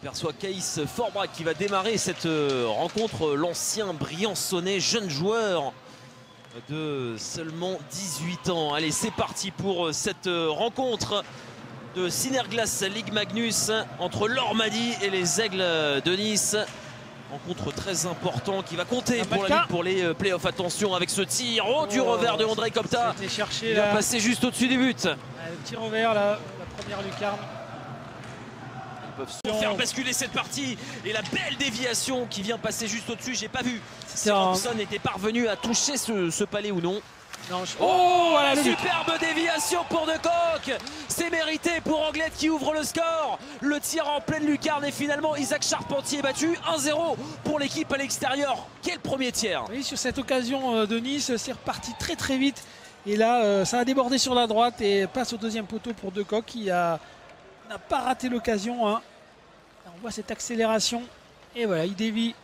aperçoit Caïs Forbrac qui va démarrer cette rencontre. L'ancien Briançonnais, jeune joueur de seulement 18 ans. Allez, c'est parti pour cette rencontre de Synerglace Ligue Magnus entre l'Ormadi et les Aigles de Nice. Rencontre très important qui va compter pour la Ligue, pour les playoffs. Attention avec ce tir du revers de André Copta. Il va passer juste au-dessus du but. Le petit revers, la première lucarne. Ils peuvent faire basculer cette partie et la belle déviation qui vient passer juste au-dessus. J'ai pas vu si Robson était parvenu à toucher ce palais ou non. Non, voilà, superbe déviation pour De Kock. C'est mérité pour Anglette qui ouvre le score. Le tir en pleine lucarne et finalement Isaac Charpentier est battu. 1-0 pour l'équipe à l'extérieur. Quel premier tiers. Oui, sur cette occasion de Nice, c'est reparti très vite. Et là, ça a débordé sur la droite et passe au deuxième poteau pour De Kock qui n'a pas raté l'occasion. Hein. On voit cette accélération et voilà, il dévie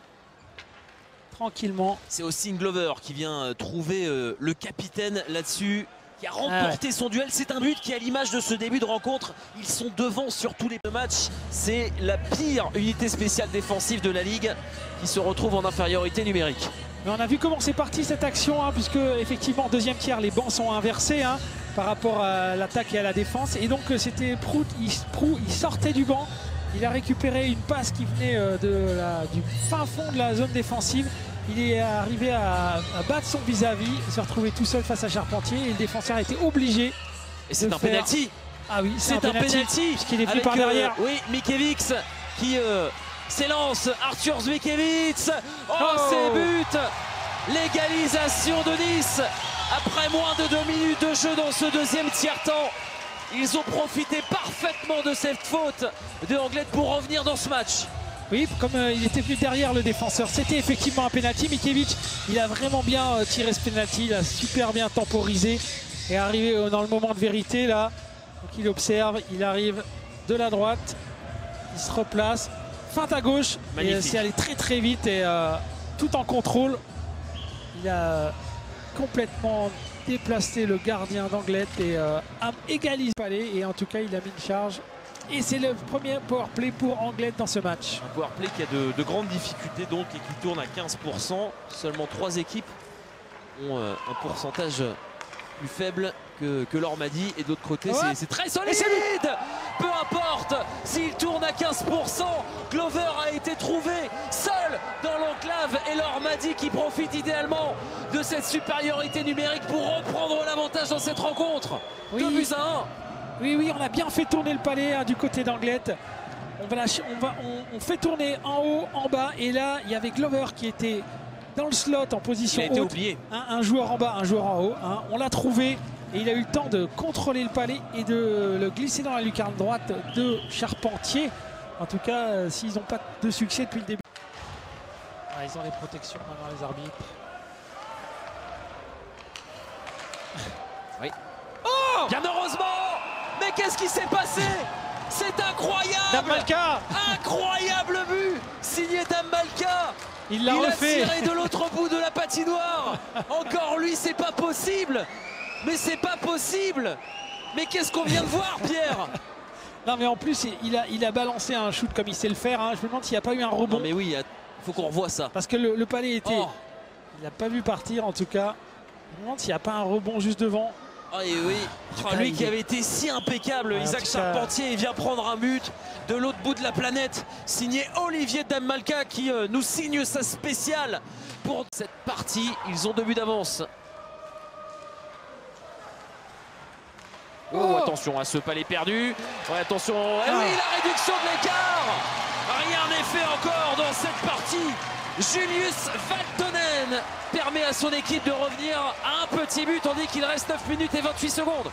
tranquillement. C'est Austin Glover qui vient trouver le capitaine là-dessus, qui a remporté son duel. C'est un but qui, à l'image de ce début de rencontre, ils sont devant sur tous les deux matchs. C'est la pire unité spéciale défensive de la Ligue qui se retrouve en infériorité numérique. Mais on a vu comment c'est parti cette action, hein, puisque effectivement, deuxième tiers, les bancs sont inversés hein, par rapport à l'attaque et à la défense. Et donc c'était Prout, il sortait du banc. Il a récupéré une passe qui venait du fin fond de la zone défensive. Il est arrivé à battre son vis-à-vis, se retrouver tout seul face à Charpentier et le défenseur a été obligé. Et c'est un pénalty. Ah oui, c'est un pénalty puisqu'il est venu par derrière. Oui, Mikiewicz qui s'élance. Arthur Zmikiewicz. C'est but. L'égalisation de Nice après moins de 2 minutes de jeu dans ce deuxième tiers-temps. Ils ont profité parfaitement de cette faute de Anglette pour revenir dans ce match. Oui, comme il était venu derrière le défenseur, c'était effectivement un pénalty. Mikiewicz, il a vraiment bien tiré ce pénalty, il a super bien temporisé et arrivé dans le moment de vérité là. Donc il observe, il arrive de la droite, il se replace, feinte à gauche. Et c'est allé très vite et tout en contrôle. Il a complètement déplacé le gardien d'Anglette et a égalisé le palais et en tout cas il a mis une charge. Et c'est le premier powerplay pour Anglette dans ce match. Un powerplay qui a de grandes difficultés donc et qui tourne à 15%. Seulement 3 équipes ont un pourcentage plus faible que l'Ormadi. Et de l'autre côté, c'est très solide. Peu importe s'il tourne à 15%. Glover a été trouvé seul dans l'enclave et l'Ormadi qui profite idéalement de cette supériorité numérique pour reprendre l'avantage dans cette rencontre. 2-1. Oui, on a bien fait tourner le palais hein, du côté d'Anglette. On fait tourner en haut, en bas. Et là, il y avait Glover qui était dans le slot en position haute. Il a été oublié. Un joueur en bas, un joueur en haut. Hein. On l'a trouvé et il a eu le temps de contrôler le palais et de le glisser dans la lucarne droite de Charpentier. En tout cas, s'ils n'ont pas de succès depuis le début. Ah, ils ont les protections maintenant, les arbitres. Oui. Oh, bien heureusement. Mais qu'est-ce qui s'est passé? C'est incroyable! Dammalka! Incroyable but! Signé Dammalka! Il a tiré de l'autre bout de la patinoire! Encore lui, c'est pas possible! Mais c'est pas possible! Mais qu'est-ce qu'on vient de voir, Pierre? Non mais en plus, il a balancé un shoot comme il sait le faire. Hein. Je me demande s'il n'y a pas eu un rebond. Non mais oui, il faut qu'on revoie ça. Parce que le palais était... Il n'a pas vu partir en tout cas. Je me demande s'il n'y a pas un rebond juste devant. Ah et oui, lui qui avait été si impeccable, Isaac Charpentier, il vient prendre un but de l'autre bout de la planète, signé Olivier Dammalka qui nous signe sa spéciale pour cette partie. Ils ont 2 buts d'avance. Attention à ce palais perdu. Attention, oui, la réduction de l'écart. Rien n'est fait encore dans cette partie. Julius Valtonen permet à son équipe de revenir à un petit but, tandis qu'il reste 9 minutes et 28 secondes.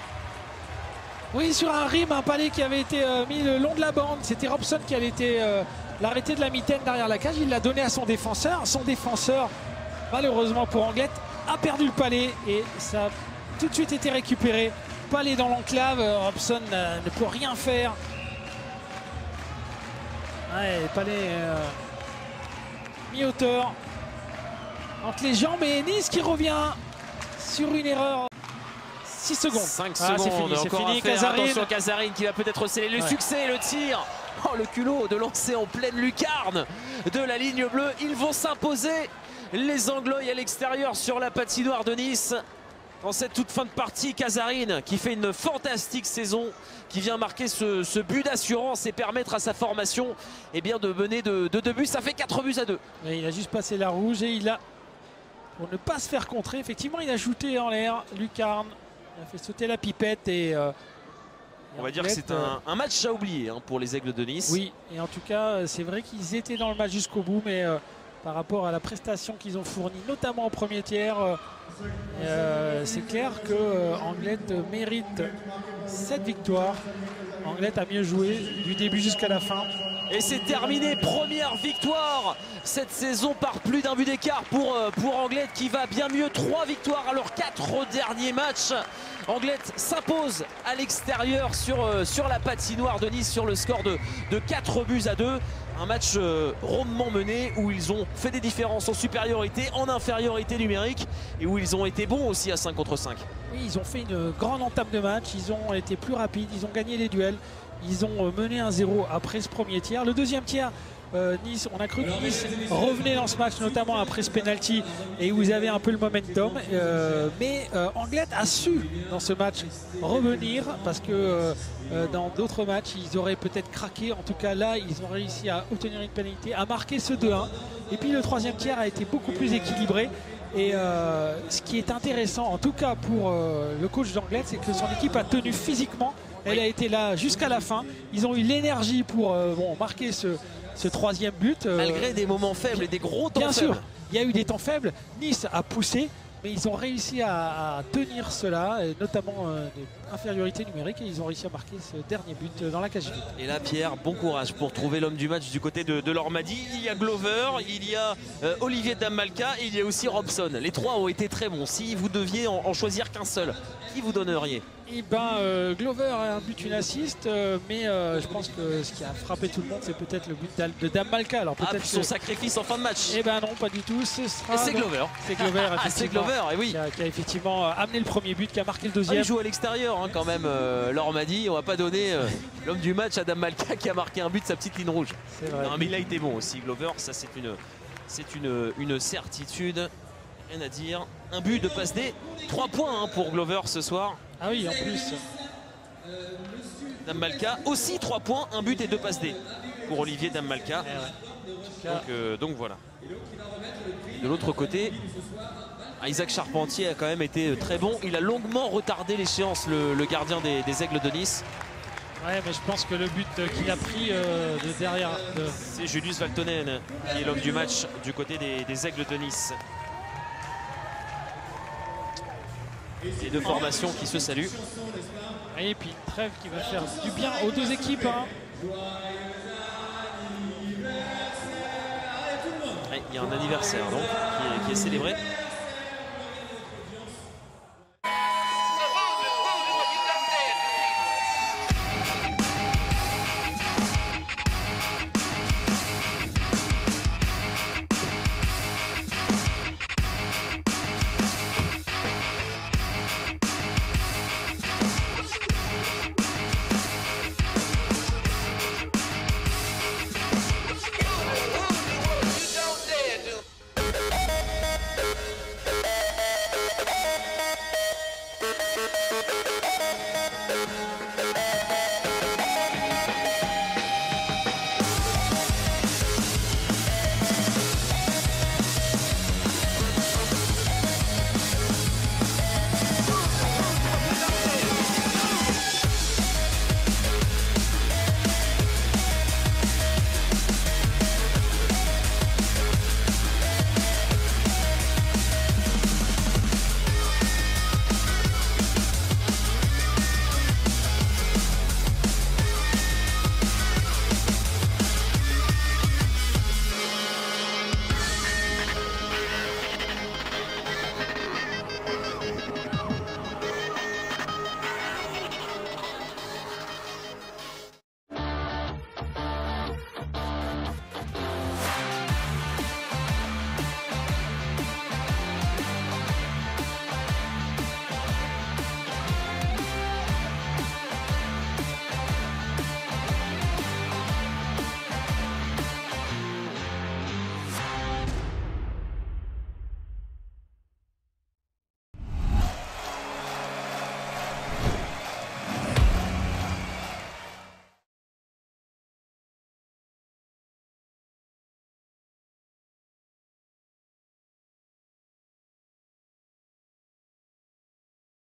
Oui, sur un rim, un palais qui avait été mis le long de la bande. C'était Robson qui avait été l'arrêté de la mitaine derrière la cage. Il l'a donné à son défenseur. Son défenseur, malheureusement pour Anglette, a perdu le palais et ça a tout de suite été récupéré. Palais dans l'enclave, Robson ne peut rien faire. Ouais, palais... mi-hauteur entre les jambes et Nice qui revient sur une erreur. 6 secondes. 5 secondes, c'est fini, encore fini. à faire. Attention, Casarine qui va peut-être sceller le succès, le tir. Oh, le culot de lancer en pleine lucarne de la ligne bleue. Ils vont s'imposer, les Anglois à l'extérieur sur la patinoire de Nice. Dans cette toute fin de partie, Casarine qui fait une fantastique saison, qui vient marquer ce but d'assurance et permettre à sa formation bien, de mener de 2 buts. Ça fait 4 buts à 2. Et il a juste passé la rouge et il a, pour ne pas se faire contrer, effectivement il a shooté en l'air, lucarne. Il a fait sauter la pipette et... on va dire que c'est un match à oublier hein, pour les Aigles de Nice. Oui, et en tout cas, c'est vrai qu'ils étaient dans le match jusqu'au bout, mais par rapport à la prestation qu'ils ont fournie, notamment en premier tiers, c'est clair que Anglette mérite cette victoire. Anglette a mieux joué du début jusqu'à la fin. Et c'est terminé, première victoire cette saison par plus d'un but d'écart pour Anglette qui va bien mieux. 3 victoires à leurs 4 derniers matchs. Anglette s'impose à l'extérieur sur la patinoire de Nice sur le score de 4 buts à 2. Un match rondement mené où ils ont fait des différences en supériorité, en infériorité numérique et où ils ont été bons aussi à 5 contre 5. Oui, ils ont fait une grande entame de match, ils ont été plus rapides, ils ont gagné les duels. Ils ont mené 1-0 après ce premier tiers. Le deuxième tiers, Nice, on a cru que Nice revenait dans ce match, notamment après ce penalty et où ils avaient un peu le momentum. Mais Anglette a su dans ce match revenir parce que dans d'autres matchs, ils auraient peut-être craqué. En tout cas, là, ils ont réussi à obtenir une pénalité, à marquer ce 2-1. Et puis le troisième tiers a été beaucoup plus équilibré. Et ce qui est intéressant, en tout cas pour le coach d'Anglette, c'est que son équipe a tenu physiquement. Elle a été là jusqu'à la fin. Ils ont eu l'énergie pour marquer ce troisième but. Malgré des moments faibles et des gros temps faibles. Bien sûr, il y a eu des temps faibles. Nice a poussé, mais ils ont réussi à tenir cela, et notamment d'infériorité numérique, et ils ont réussi à marquer ce dernier but dans la cage vide. Et là, Pierre, bon courage pour trouver l'homme du match du côté de l'Ormadi. Il y a Glover, il y a Olivier Damalka et il y a aussi Robson. Les 3 ont été très bons. Si vous deviez en choisir qu'un seul, qui vous donneriez? Eh ben, Glover a un but, une assist, mais je pense que ce qui a frappé tout le monde, c'est peut-être le but de Damalka. Alors peut-être son sacrifice en fin de match. Eh ben non, pas du tout. C'est Glover. C'est Glover, c'est Glover, et oui. Qui a effectivement amené le premier but, qui a marqué le deuxième. Il joue à l'extérieur hein, quand même, l'Ormadi. On va pas donner l'homme du match à Damalka qui a marqué un but de sa petite ligne rouge. C'est vrai. Non, mais il a été bon aussi, Glover. Ça, c'est une certitude. Rien à dire. Un but de passe D. 3 points hein, pour Glover ce soir. Ah oui, en plus. Damalka aussi 3 points, un but et 2 passes D pour Olivier Damalka. Donc voilà. De l'autre côté, Isaac Charpentier a quand même été très bon. Il a longuement retardé l'échéance, le gardien des Aigles de Nice. Ouais, mais je pense que le but qu'il a pris de derrière... C'est Julius Valtonen qui est l'homme du match du côté des Aigles de Nice. Les 2 formations qui se saluent. Et puis une trêve qui va faire du bien aux 2 équipes. Hein. Il y a un anniversaire donc, qui est célébré.